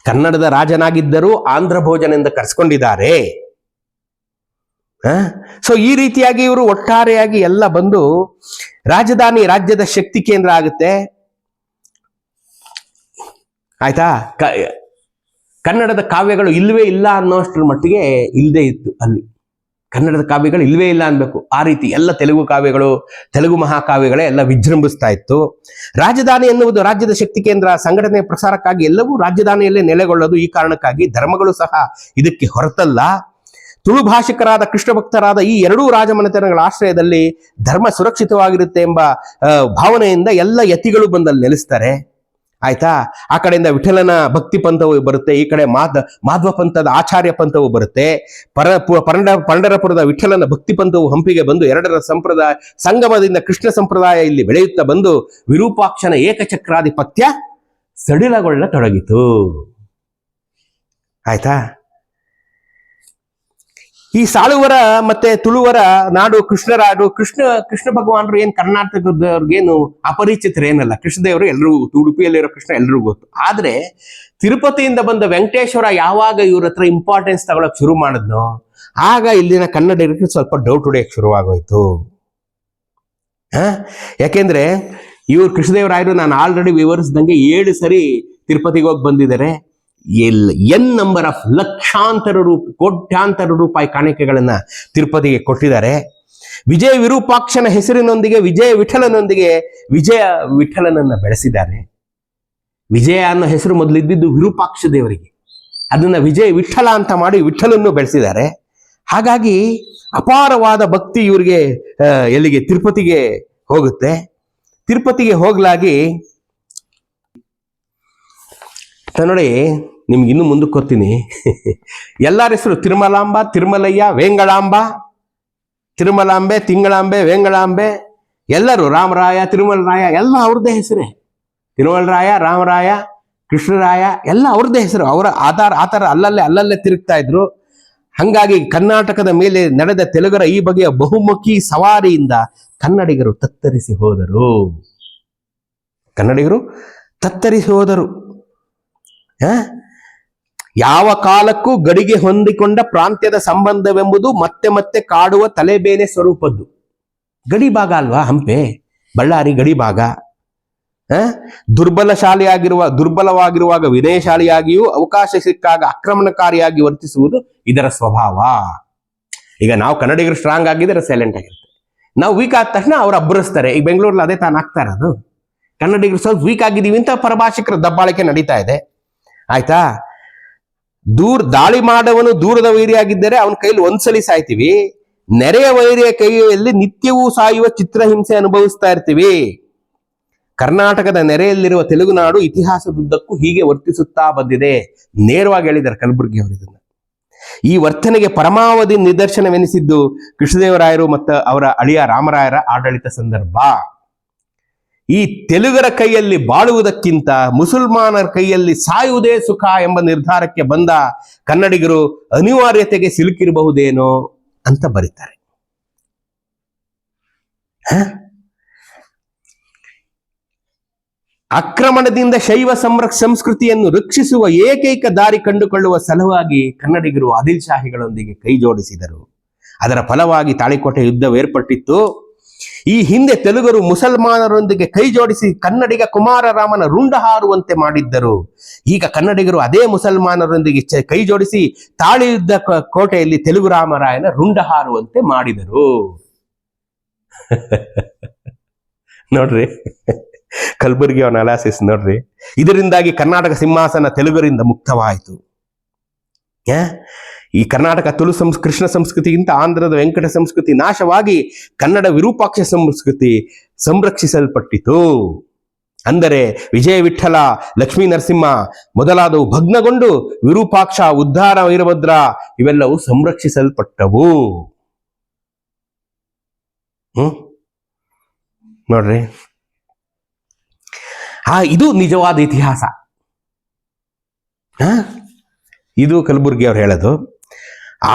S1: ಕನ್ನಡದ ರಾಜನಾಗಿದ್ದರೂ ಆಂಧ್ರ ಭೋಜನ ಎಂದು ಕರೆಸ್ಕೊಂಡಿದ್ದಾರೆ. ಸೊ ಈ ರೀತಿಯಾಗಿ ಇವರು ಒಟ್ಟಾರೆಯಾಗಿ ಎಲ್ಲ ಬಂದು ರಾಜಧಾನಿ ರಾಜ್ಯದ ಶಕ್ತಿ ಕೇಂದ್ರ ಆಗುತ್ತೆ. ಆಯ್ತಾ? ಕನ್ನಡದ ಕಾವ್ಯಗಳು ಇಲ್ವೇ ಇಲ್ಲ ಅನ್ನೋಷ್ಟರ ಮಟ್ಟಿಗೆ ಇಲ್ಲದೆ ಇತ್ತು ಅಲ್ಲಿ. ಕನ್ನಡದ ಕಾವ್ಯಗಳು ಇಲ್ವೇ ಇಲ್ಲ ಅನ್ಬೇಕು. ಆ ರೀತಿ ಎಲ್ಲ ತೆಲುಗು ಕಾವ್ಯಗಳು, ತೆಲುಗು ಮಹಾಕಾವ್ಯಗಳೇ ಎಲ್ಲ ವಿಜೃಂಭಿಸ್ತಾ ಇತ್ತು. ರಾಜಧಾನಿ ಎನ್ನುವುದು ರಾಜ್ಯದ ಶಕ್ತಿ ಕೇಂದ್ರ, ಸಂಘಟನೆ ಪ್ರಸಾರಕ್ಕಾಗಿ ಎಲ್ಲವೂ ರಾಜಧಾನಿಯಲ್ಲೇ ನೆಲೆಗೊಳ್ಳೋದು. ಈ ಕಾರಣಕ್ಕಾಗಿ ಧರ್ಮಗಳು ಸಹ ಇದಕ್ಕೆ ಹೊರತಲ್ಲ. ತುಳು ಭಾಷಿಕರಾದ ಕೃಷ್ಣ ಭಕ್ತರಾದ ಈ ಎರಡೂ ರಾಜಮನೆತನಗಳ ಆಶ್ರಯದಲ್ಲಿ ಧರ್ಮ ಸುರಕ್ಷಿತವಾಗಿರುತ್ತೆ ಎಂಬ ಭಾವನೆಯಿಂದ ಎಲ್ಲ ಯತಿಗಳು ಬಂದಲ್ಲಿ ನೆಲೆಸ್ತಾರೆ. ಆಯ್ತಾ? ಆ ಕಡೆಯಿಂದ ವಿಠಲನ ಭಕ್ತಿ ಪಂಥವು ಬರುತ್ತೆ, ಈ ಕಡೆ ಮಾಧ್ವ ಪಂಥದ ಆಚಾರ್ಯ ಪಂಥವು ಬರುತ್ತೆ. ಪಂಡರಪುರದ ವಿಠಲನ ಭಕ್ತಿ ಪಂಥವು ಹಂಪಿಗೆ ಬಂದು ಎರಡರ ಸಂಪ್ರದಾಯ ಸಂಗಮದಿಂದ ಕೃಷ್ಣ ಸಂಪ್ರದಾಯ ಇಲ್ಲಿ ಬೆಳೆಯುತ್ತಾ ಬಂದು ವಿರೂಪಾಕ್ಷನ ಏಕಚಕ್ರಾಧಿಪತ್ಯ ಸಡಿಲಗೊಳ್ಳತೊಡಗಿತು. ಆಯ್ತಾ? ಈ ಸಾಳುವರ ಮತ್ತೆ ತುಳುವರ ನಾಡು ಕೃಷ್ಣರಾಡು. ಕೃಷ್ಣ ಭಗವಾನರು ಏನ್ ಕರ್ನಾಟಕದವ್ರಿಗೇನು ಅಪರಿಚಿತರೇನಲ್ಲ. ಕೃಷ್ಣದೇವರು ಎಲ್ರಿಗೂ, ಉಡುಪಿಯಲ್ಲಿರೋ ಕೃಷ್ಣ ಎಲ್ರಿಗೂ ಗೊತ್ತು. ಆದ್ರೆ ತಿರುಪತಿಯಿಂದ ಬಂದ ವೆಂಕಟೇಶ್ವರ ಯಾವಾಗ ಇವ್ರ ಹತ್ರ ಇಂಪಾರ್ಟೆನ್ಸ್ ತಗೊಳಕ್ ಶುರು ಮಾಡಿದ್ನೋ ಆಗ ಇಲ್ಲಿನ ಕನ್ನಡಿಗರಿಗೆ ಸ್ವಲ್ಪ ಡೌಟ್ ಹೊಡೆಯಕ್ಕೆ ಶುರುವಾಗೋಯ್ತು. ಯಾಕೆಂದ್ರೆ ಇವ್ರು ಕೃಷ್ಣದೇವರಾಯರು ನಾನು ಆಲ್ರೆಡಿ ವಿವರಿಸಿದಂಗೆ 7 ಸರಿ ತಿರುಪತಿಗೆ ಹೋಗಿ ಬಂದಿದ್ದಾರೆ. ಎನ್ ನಂಬರ್ ಆಫ್ ಕೋಟ್ಯಾಂತರ ರೂಪಾಯಿ ಕಾಣಿಕೆಗಳನ್ನ ತಿರುಪತಿಗೆ ಕೊಟ್ಟಿದ್ದಾರೆ. ವಿಜಯ ವಿರೂಪಾಕ್ಷನ ಹೆಸರಿನೊಂದಿಗೆ ವಿಜಯ ವಿಠಲನನ್ನ ಬೆಳೆಸಿದ್ದಾರೆ. ವಿಜಯ ಅನ್ನೋ ಹೆಸರು ಮೊದಲು ಇದ್ದಿದ್ದು ವಿರೂಪಾಕ್ಷ ದೇವರಿಗೆ, ಅದನ್ನ ವಿಜಯ ವಿಠಲ ಅಂತ ಮಾಡಿ ವಿಠಲನ್ನು ಬೆಳೆಸಿದ್ದಾರೆ. ಹಾಗಾಗಿ ಅಪಾರವಾದ ಭಕ್ತಿ ಇವರಿಗೆ ಎಲ್ಲಿಗೆ ತಿರುಪತಿಗೆ ಹೋಗುತ್ತೆ. ತಿರುಪತಿಗೆ ಹೋಗ್ಲಾಗಿ ನೋಡಿ, ನಿಮ್ಗೆ ಇನ್ನು ಮುಂದಕ್ಕೆ ಕೊಡ್ತೀನಿ. ಎಲ್ಲರ ಹೆಸರು ತಿರುಮಲಾಂಬ, ತಿರುಮಲಯ್ಯ, ವೇಂಗಳಾಂಬ, ತಿರುಮಲಾಂಬೆ, ತಿಂಗಳಾಂಬೆ, ವೇಂಗಳಾಂಬೆ, ಎಲ್ಲರೂ ರಾಮರಾಯ, ತಿರುಮಲರಾಯ ಎಲ್ಲ ಅವ್ರದ್ದೇ ಹೆಸರೇ. ತಿರುಮಲರಾಯ, ರಾಮರಾಯ, ಕೃಷ್ಣರಾಯ ಎಲ್ಲ ಅವ್ರದ್ದೇ ಹೆಸರು. ಅವರ ಆತರ ಅಲ್ಲಲ್ಲೇ ತಿರುಗ್ತಾ ಇದ್ರು. ಹಂಗಾಗಿ ಕರ್ನಾಟಕದ ಮೇಲೆ ನಡೆದ ತೆಲುಗರ ಈ ಬಗೆಯ ಬಹುಮುಖಿ ಸವಾರಿಯಿಂದ ಕನ್ನಡಿಗರು ತತ್ತರಿಸಿ ಹೋದರು. ಯಾವ ಕಾಲಕ್ಕೂ ಗಡಿಗೆ ಹೊಂದಿಕೊಂಡ ಪ್ರಾಂತ್ಯದ ಸಂಬಂಧವೆಂಬುದು ಮತ್ತೆ ಮತ್ತೆ ಕಾಡುವ ತಲೆಬೇನೆ ಸ್ವರೂಪದ್ದು. ಗಡಿ ಭಾಗ ಅಲ್ವಾ ಹಂಪೆ, ಬಳ್ಳಾರಿ ಗಡಿ ಭಾಗ. ದುರ್ಬಲವಾಗಿರುವಾಗ ವಿನಯಶಾಲಿಯಾಗಿಯೂ ಅವಕಾಶ ಸಿಕ್ಕಾಗ ಆಕ್ರಮಣಕಾರಿಯಾಗಿ ವರ್ತಿಸುವುದು ಇದರ ಸ್ವಭಾವ. ಈಗ ನಾವು ಕನ್ನಡಿಗರು ಸ್ಟ್ರಾಂಗ್ ಆಗಿದ್ರೆ ಸೈಲೆಂಟ್ ಆಗಿರುತ್ತೆ. ನಾವು ವೀಕ್ ಆದ ತಕ್ಷಣ ಅವ್ರು ಅಬ್ಬರಿಸ್ತಾರೆ. ಈಗ ಬೆಂಗಳೂರಲ್ಲಿ ಅದೇ ತಾನು ಆಗ್ತಾ ಇರೋದು. ಕನ್ನಡಿಗರು ಸ್ವಲ್ಪ ವೀಕ್ ಆಗಿದ್ದೀವಿ ಅಂತ ಪರಭಾಷಿಕರ ದಬ್ಬಾಳಿಕೆ ನಡೀತಾ ಇದೆ. ಆಯ್ತಾ? ದಾಳಿ ಮಾಡವನು ದೂರದ ವೈರಿಯಾಗಿದ್ದರೆ ಅವನ ಕೈಯಲ್ಲಿ ಒಂದ್ಸಲಿ ಸಾಯ್ತೀವಿ, ನೆರೆಯ ವೈರಿಯ ಕೈಯಲ್ಲಿ ನಿತ್ಯವೂ ಸಾಯುವ ಚಿತ್ರಹಿಂಸೆ ಅನುಭವಿಸ್ತಾ ಇರ್ತೀವಿ. ಕರ್ನಾಟಕದ ನೆರೆಯಲ್ಲಿರುವ ತೆಲುಗುನಾಡು ಇತಿಹಾಸದುದ್ದಕ್ಕೂ ಹೀಗೆ ವರ್ತಿಸುತ್ತಾ ಬಂದಿದೆ. ನೇರವಾಗಿ ಹೇಳಿದ್ದಾರೆ ಕಲಬುರ್ಗಿ ಅವರು ಇದನ್ನ. ಈ ವರ್ತನೆಗೆ ಪರಮಾವಧಿ ನಿದರ್ಶನವೆನಿಸಿದ್ದು ಕೃಷ್ಣದೇವರಾಯರು ಮತ್ತು ಅವರ ಅಳಿಯ ರಾಮರಾಯರ ಆಡಳಿತ ಸಂದರ್ಭ. ಈ ತೆಲುಗರ ಕೈಯಲ್ಲಿ ಬಾಳುವುದಕ್ಕಿಂತ ಮುಸಲ್ಮಾನರ ಕೈಯಲ್ಲಿ ಸಾಯುವುದೇ ಸುಖ ಎಂಬ ನಿರ್ಧಾರಕ್ಕೆ ಬಂದ ಕನ್ನಡಿಗರು ಅನಿವಾರ್ಯತೆಗೆ ಸಿಲುಕಿರಬಹುದೇನೋ ಅಂತ ಬರೀತಾರೆ. ಆಕ್ರಮಣದಿಂದ ಶೈವ ಸಂಸ್ಕೃತಿಯನ್ನು ರಕ್ಷಿಸುವ ಏಕೈಕ ದಾರಿ ಕಂಡುಕೊಳ್ಳುವ ಸಲುವಾಗಿ ಕನ್ನಡಿಗರು ಆದಿಲ್ ಶಾಹಿಗಳೊಂದಿಗೆ ಕೈ ಜೋಡಿಸಿದರು. ಅದರ ಫಲವಾಗಿ ತಾಳಿಕೋಟೆ ಯುದ್ಧವೇರ್ಪಟ್ಟಿತ್ತು. ಈ ಹಿಂದೆ ತೆಲುಗರು ಮುಸಲ್ಮಾನರೊಂದಿಗೆ ಕೈ ಜೋಡಿಸಿ ಕನ್ನಡಿಗ ಕುಮಾರರಾಮನ ರುಂಡ ಹಾರುವಂತೆ ಮಾಡಿದ್ದರು. ಈಗ ಕನ್ನಡಿಗರು ಅದೇ ಮುಸಲ್ಮಾನರೊಂದಿಗೆ ಕೈ ಜೋಡಿಸಿ ತಾಳಿ ಯುದ್ಧ ಕೋಟೆಯಲ್ಲಿ ತೆಲುಗು ರಾಮರಾಯನ ರುಂಡ ಹಾರುವಂತೆ ಮಾಡಿದರು. ನೋಡ್ರಿ, ಕಲಬುರ್ಗಿ ಅವನ ಅನಾಲಿಸಿಸ್ ನೋಡ್ರಿ. ಇದರಿಂದಾಗಿ ಕರ್ನಾಟಕ ಸಿಂಹಾಸನ ತೆಲುಗರಿಂದ ಮುಕ್ತವಾಯಿತು. ಈ ಕರ್ನಾಟಕ ತುಳು ಕೃಷ್ಣ ಸಂಸ್ಕೃತಿಗಿಂತ ಆಂಧ್ರದ ವೆಂಕಟ ಸಂಸ್ಕೃತಿ ನಾಶವಾಗಿ ಕನ್ನಡ ವಿರೂಪಾಕ್ಷ ಸಂಸ್ಕೃತಿ ಸಂರಕ್ಷಿಸಲ್ಪಟ್ಟಿತು. ಅಂದರೆ ವಿಜಯ ವಿಠಲ, ಲಕ್ಷ್ಮೀ ನರಸಿಂಹ ಮೊದಲಾದವು ಭಗ್ನಗೊಂಡು ವಿರೂಪಾಕ್ಷ, ಉದ್ಧಾರ, ವೀರಭದ್ರ ಇವೆಲ್ಲವೂ ಸಂರಕ್ಷಿಸಲ್ಪಟ್ಟವು. ನೋಡ್ರಿ, ಇದು ನಿಜವಾದ ಇತಿಹಾಸ. ಇದು ಕಲಬುರ್ಗಿ ಅವ್ರು ಹೇಳೋದು.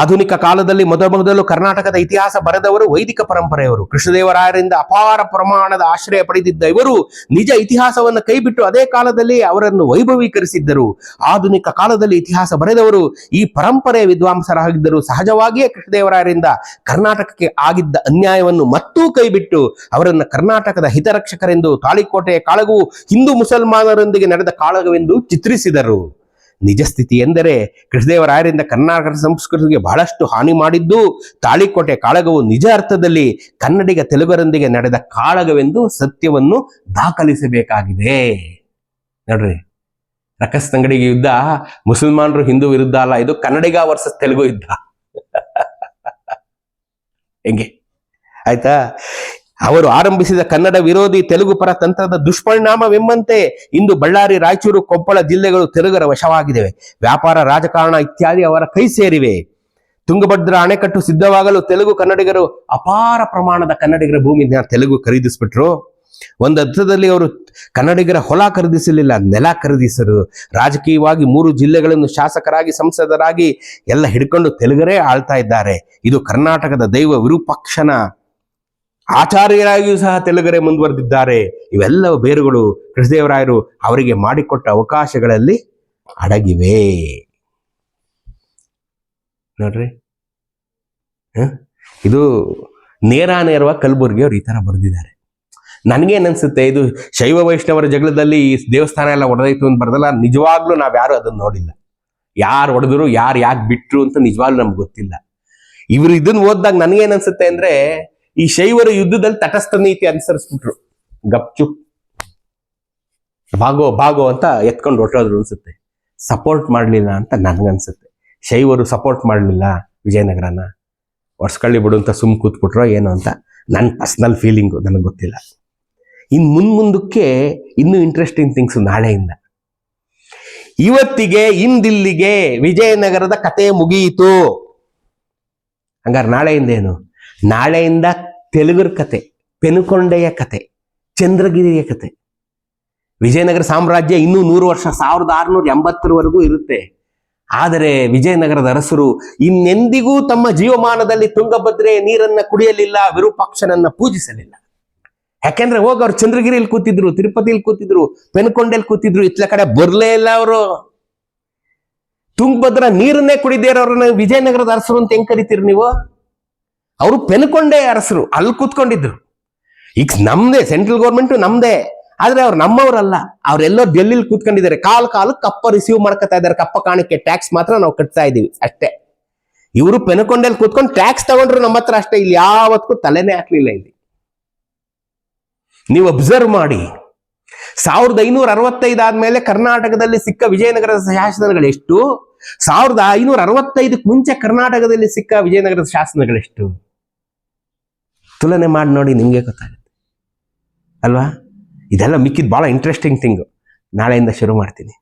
S1: ಆಧುನಿಕ ಕಾಲದಲ್ಲಿ ಮೊದಲು ಕರ್ನಾಟಕದ ಇತಿಹಾಸ ಬರೆದವರು ವೈದಿಕ ಪರಂಪರೆಯವರು. ಕೃಷ್ಣದೇವರಾಯರಿಂದ ಅಪಾರ ಪ್ರಮಾಣದ ಆಶ್ರಯ ಪಡೆದಿದ್ದ ಇವರು ನಿಜ ಇತಿಹಾಸವನ್ನು ಕೈಬಿಟ್ಟು ಅದೇ ಕಾಲದಲ್ಲಿ ಅವರನ್ನು ವೈಭವೀಕರಿಸಿದ್ದರು. ಆಧುನಿಕ ಕಾಲದಲ್ಲಿ ಇತಿಹಾಸ ಬರೆದವರು ಈ ಪರಂಪರೆಯ ವಿದ್ವಾಂಸರಾಗಿದ್ದರು. ಸಹಜವಾಗಿಯೇ ಕೃಷ್ಣದೇವರಾಯರಿಂದ ಕರ್ನಾಟಕಕ್ಕೆ ಆಗಿದ್ದ ಅನ್ಯಾಯವನ್ನು ಮತ್ತೂ ಕೈಬಿಟ್ಟು ಅವರನ್ನು ಕರ್ನಾಟಕದ ಹಿತರಕ್ಷಕರೆಂದು, ತಾಳಿಕೋಟೆಯ ಕಾಳಗವು ಹಿಂದೂ ಮುಸಲ್ಮಾನರೊಂದಿಗೆ ನಡೆದ ಕಾಳಗವೆಂದು ಚಿತ್ರಿಸಿದರು. ನಿಜ ಸ್ಥಿತಿ ಎಂದರೆ ಕೃಷ್ಣದೇವರಾಯರಿಂದ ಕರ್ನಾಟಕ ಸಂಸ್ಕೃತಿಗೆ ಬಹಳಷ್ಟು ಹಾನಿ ಮಾಡಿದ್ದು ತಾಳಿಕೋಟೆ ಕಾಳಗವು ನಿಜ ಅರ್ಥದಲ್ಲಿ ಕನ್ನಡಿಗ ತೆಲುಗರೊಂದಿಗೆ ನಡೆದ ಕಾಳಗವೆಂದು ಸತ್ಯವನ್ನು ದಾಖಲಿಸಬೇಕಾಗಿದೆ. ನೋಡ್ರಿ, ರಕ್ಕಸ್ತಂಗಡಿಗೆ ಯುದ್ಧ ಮುಸಲ್ಮಾನರು ಹಿಂದೂ ವಿರುದ್ಧ ಅಲ್ಲ, ಇದು ಕನ್ನಡಿಗ ವರ್ಸಸ್ ತೆಲುಗು ಯುದ್ಧ. ಹೆಂಗೆ ಆಯ್ತಾ? ಅವರು ಆರಂಭಿಸಿದ ಕನ್ನಡ ವಿರೋಧಿ ತೆಲುಗು ಪರ ತಂತ್ರದ ದುಷ್ಪರಿಣಾಮವೆಂಬಂತೆ ಇಂದು ಬಳ್ಳಾರಿ, ರಾಯಚೂರು, ಕೊಪ್ಪಳ ಜಿಲ್ಲೆಗಳು ತೆಲುಗರ ವಶವಾಗಿವೆ. ವ್ಯಾಪಾರ, ರಾಜಕಾರಣ ಇತ್ಯಾದಿ ಅವರ ಕೈ ಸೇರಿವೆ. ತುಂಗಭದ್ರಾ ಅಣೆಕಟ್ಟು ಸಿದ್ಧವಾಗಲು ತೆಲುಗು ಕನ್ನಡಿಗರು ಅಪಾರ ಪ್ರಮಾಣದ ಕನ್ನಡಿಗರ ಭೂಮಿನ ತೆಲುಗು ಖರೀದಿಸ್ಬಿಟ್ರು. ಒಂದು ಅರ್ಥದಲ್ಲಿ ಅವರು ಕನ್ನಡಿಗರ ಹೊಲ ಖರೀದಿಸಲಿಲ್ಲ, ನೆಲ ಖರೀದಿಸರು. ರಾಜಕೀಯವಾಗಿ 3 ಜಿಲ್ಲೆಗಳನ್ನು ಶಾಸಕರಾಗಿ, ಸಂಸದರಾಗಿ ಎಲ್ಲ ಹಿಡ್ಕೊಂಡು ತೆಲುಗರೇ ಆಳ್ತಾ ಇದ್ದಾರೆ. ಇದು ಕರ್ನಾಟಕದ ದೈವ ವಿರೂಪಾಕ್ಷನ ಆಚಾರ್ಯರಾಗಿಯೂ ಸಹ ತೆಲುಗರೇ ಮುಂದುವರೆದಿದ್ದಾರೆ. ಇವೆಲ್ಲವೂ ಬೇರುಗಳು ಕೃಷ್ಣದೇವರಾಯರು ಅವರಿಗೆ ಮಾಡಿಕೊಟ್ಟ ಅವಕಾಶಗಳಲ್ಲಿ ಅಡಗಿವೆ. ನೋಡ್ರಿ, ಇದು ನೇರವಾಗಿ ಕಲಬುರ್ಗಿ ಅವರು ಈ ತರ ಬರೆದಿದ್ದಾರೆ. ನನಗೇನನ್ಸುತ್ತೆ, ಇದು ಶೈವ ವೈಷ್ಣವರ ಜಗಳದಲ್ಲಿ ಈ ದೇವಸ್ಥಾನ ಎಲ್ಲ ಒಡೆದಾಯ್ತು ಅಂತ ಬರ್ದಲ್ಲ. ನಿಜವಾಗ್ಲೂ ನಾವ್ಯಾರು ಅದನ್ನ ನೋಡಿಲ್ಲ. ಯಾರು ಹೊಡೆದ್ರು, ಯಾರು ಯಾಕೆ ಬಿಟ್ರು ಅಂತ ನಿಜವಾಗ್ಲೂ ನಮ್ಗೆ ಗೊತ್ತಿಲ್ಲ. ಇವರು ಇದನ್ನ ಓದಿದಾಗ ನನಗೇನನ್ಸುತ್ತೆ ಅಂದ್ರೆ, ಈ ಶೈವರು ಯುದ್ಧದಲ್ಲಿ ತಟಸ್ಥ ನೀತಿ ಅನುಸರಿಸ್ಬಿಟ್ರು. ಗಪ್ಚುಪ್ ಭಾಗೋ ಅಂತ ಎತ್ಕೊಂಡು ಹೊಟ್ಟೋದ್ರು ಅನ್ಸುತ್ತೆ. ಸಪೋರ್ಟ್ ಮಾಡಲಿಲ್ಲ ಅಂತ ನನ್ಗನ್ಸುತ್ತೆ. ಶೈವರು ಸಪೋರ್ಟ್ ಮಾಡಲಿಲ್ಲ ವಿಜಯನಗರನ, ಒರ್ಸ್ಕಳ್ಳಿ ಬಿಡು ಅಂತ ಸುಮ್ ಕೂತ್ಬಿಟ್ರೋ ಏನೋ ಅಂತ ನನ್ನ ಪರ್ಸನಲ್ ಫೀಲಿಂಗು, ನನಗೆ ಗೊತ್ತಿಲ್ಲ. ಇನ್ನು ಮುಂದಕ್ಕೆ ಇನ್ನೂ ಇಂಟ್ರೆಸ್ಟಿಂಗ್ ಥಿಂಗ್ಸ್ ನಾಳೆಯಿಂದ. ಇವತ್ತಿಗೆ ಇಂದಿಲ್ಲಿಗೆ ವಿಜಯನಗರದ ಕತೆ ಮುಗಿಯಿತು. ಹಂಗಾರೆ ನಾಳೆಯಿಂದ ಏನು? ನಾಳೆಯಿಂದ ತೆಲುಗರ ಕತೆ, ಪೆನುಕೊಂಡೆಯ ಕತೆ, ಚಂದ್ರಗಿರಿಯ ಕತೆ. ವಿಜಯನಗರ ಸಾಮ್ರಾಜ್ಯ ಇನ್ನೂ 100 ವರ್ಷ 1680ರವರೆಗೂ ಇರುತ್ತೆ. ಆದರೆ ವಿಜಯನಗರದ ಅರಸರು ಇನ್ನೆಂದಿಗೂ ತಮ್ಮ ಜೀವಮಾನದಲ್ಲಿ ತುಂಗಭದ್ರೆಯ ನೀರನ್ನ ಕುಡಿಯಲಿಲ್ಲ, ವಿರೂಪಾಕ್ಷನನ್ನ ಪೂಜಿಸಲಿಲ್ಲ. ಯಾಕೆಂದ್ರೆ ಅವ್ರು ಚಂದ್ರಗಿರಿಯಲ್ಲಿ ಕೂತಿದ್ರು, ತಿರುಪತಿಯಲ್ಲಿ ಕೂತಿದ್ರು, ಪೆನುಕೊಂಡೆಯಲ್ಲಿ ಕೂತಿದ್ರು, ಇತ್ಲ ಕಡೆ ಬರ್ಲೇ ಇಲ್ಲ ಅವರು. ತುಂಗಭದ್ರಾ ನೀರನ್ನೇ ಕುಡಿದೇ ಇರೋರನ್ನ ವಿಜಯನಗರದ ಅರಸರು ಅಂತ ಹೆಂಗ್ ಕರಿತೀರಿ ನೀವು? ಅವರು ಪೆನುಕೊಂಡೆ ಅರಸರು, ಅಲ್ಲಿ ಕೂತ್ಕೊಂಡಿದ್ರು. ಈಗ ನಮ್ದೇ ಸೆಂಟ್ರಲ್ ಗೌರ್ಮೆಂಟ್ ನಮ್ದೇ, ಆದ್ರೆ ಅವ್ರು ನಮ್ಮವರಲ್ಲ. ಅವ್ರೆಲ್ಲೋ ಡೆಲ್ಲಿಲಿ ಕೂತ್ಕೊಂಡಿದ್ದಾರೆ. ಕಾಲಕ್ಕೆ ಕಪ್ಪ ರಿಸೀವ್ ಮಾಡ್ಕೊತಾ ಇದ್ದಾರೆ. ಕಪ್ಪ ಕಾಣಿಕೆ ಟ್ಯಾಕ್ಸ್ ಮಾತ್ರ ನಾವು ಕಟ್ತಾ ಇದೀವಿ ಅಷ್ಟೇ. ಇವರು ಪೆನುಕೊಂಡೆಯಲ್ಲಿ ಕೂತ್ಕೊಂಡು ಟ್ಯಾಕ್ಸ್ ತಗೊಂಡ್ರು ನಮ್ಮ ಹತ್ರ ಅಷ್ಟೇ. ಇಲ್ಲಿ ಯಾವತ್ತೂ ತಲೆನೇ ಹಾಕ್ಲಿಲ್ಲ. ಇಲ್ಲಿ ನೀವು ಅಬ್ಸರ್ವ್ ಮಾಡಿ, 1565 ಆದ್ಮೇಲೆ ಕರ್ನಾಟಕದಲ್ಲಿ ಸಿಕ್ಕ ವಿಜಯನಗರದ ಶಾಸನಗಳೆಷ್ಟು? 1565 ಮುಂಚೆ ಕರ್ನಾಟಕದಲ್ಲಿ ಸಿಕ್ಕ ವಿಜಯನಗರದ ಶಾಸನಗಳೆಷ್ಟು? ತುಲನೆ ಮಾಡಿ ನೋಡಿ, ನಿಮ್ಗೆ ಗೊತ್ತಾಗುತ್ತೆ ಅಲ್ವಾ? ಇದೆಲ್ಲ ಮಿಕ್ಕಿದ್ ಬಹಳ ಇಂಟ್ರೆಸ್ಟಿಂಗ್ ಥಿಂಗ್. ನಾಳೆಯಿಂದ ಶುರು ಮಾಡ್ತೀನಿ.